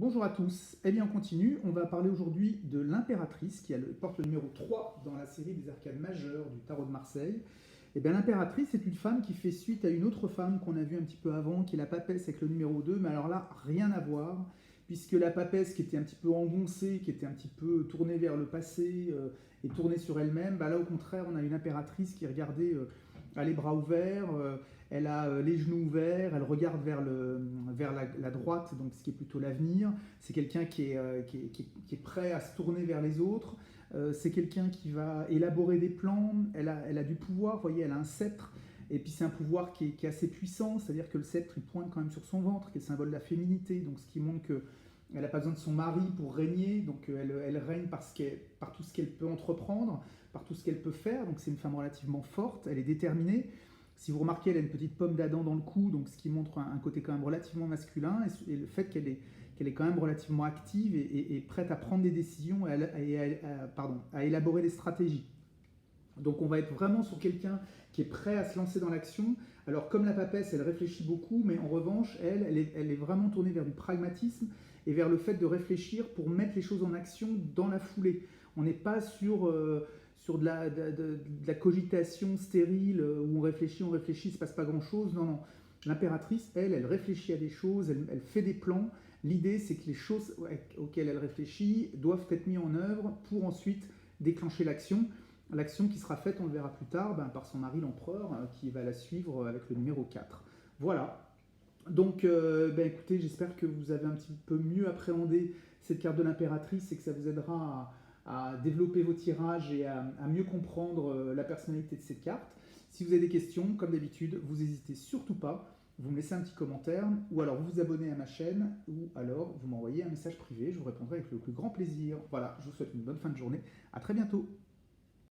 Bonjour à tous. Eh bien, on continue. On va parler aujourd'hui de l'impératrice porte le numéro 3 dans la série des arcades majeures du tarot de Marseille. Eh bien, l'impératrice est une femme qui fait suite à une autre femme qu'on a vue un petit peu avant, qui est la papesse avec le numéro 2. Mais alors là, rien à voir, puisque la papesse qui était un petit peu engoncée, qui était un petit peu tournée vers le passé et tournée sur elle-même, bah là, au contraire, on a une impératrice qui regardait a les bras ouverts, elle a les genoux ouverts, elle regarde vers la droite, donc ce qui est plutôt l'avenir. C'est quelqu'un qui est prêt à se tourner vers les autres. C'est quelqu'un qui va élaborer des plans. Elle a du pouvoir, vous voyez, elle a un sceptre. Et puis c'est un pouvoir qui est assez puissant, c'est-à-dire que le sceptre il pointe quand même sur son ventre, qui est le symbole de la féminité, donc ce qui montre que elle n'a pas besoin de son mari pour régner, donc elle règne par tout ce qu'elle peut entreprendre, par tout ce qu'elle peut faire, donc c'est une femme relativement forte, elle est déterminée. Si vous remarquez, elle a une petite pomme d'Adam dans le cou, donc ce qui montre un côté quand même relativement masculin, et le fait qu'elle est quand même relativement active et prête à prendre des décisions à élaborer des stratégies. Donc on va être vraiment sur quelqu'un qui est prêt à se lancer dans l'action. Alors comme la papesse, elle réfléchit beaucoup, mais en revanche, elle est vraiment tournée vers du pragmatisme et vers le fait de réfléchir pour mettre les choses en action dans la foulée. On n'est pas sur de la cogitation stérile où on réfléchit, il ne se passe pas grand-chose. Non, non. L'impératrice, elle réfléchit à des choses, elle fait des plans. L'idée, c'est que les choses auxquelles elle réfléchit doivent être mises en œuvre pour ensuite déclencher l'action. L'action qui sera faite, on le verra plus tard, par son mari l'empereur, qui va la suivre avec le numéro 4. Voilà. Donc, écoutez, j'espère que vous avez un petit peu mieux appréhendé cette carte de l'impératrice et que ça vous aidera à développer vos tirages et à mieux comprendre la personnalité de cette carte. Si vous avez des questions, comme d'habitude, vous n'hésitez surtout pas. Vous me laissez un petit commentaire, ou alors vous vous abonnez à ma chaîne, ou alors vous m'envoyez un message privé, je vous répondrai avec le plus grand plaisir. Voilà, je vous souhaite une bonne fin de journée. À très bientôt.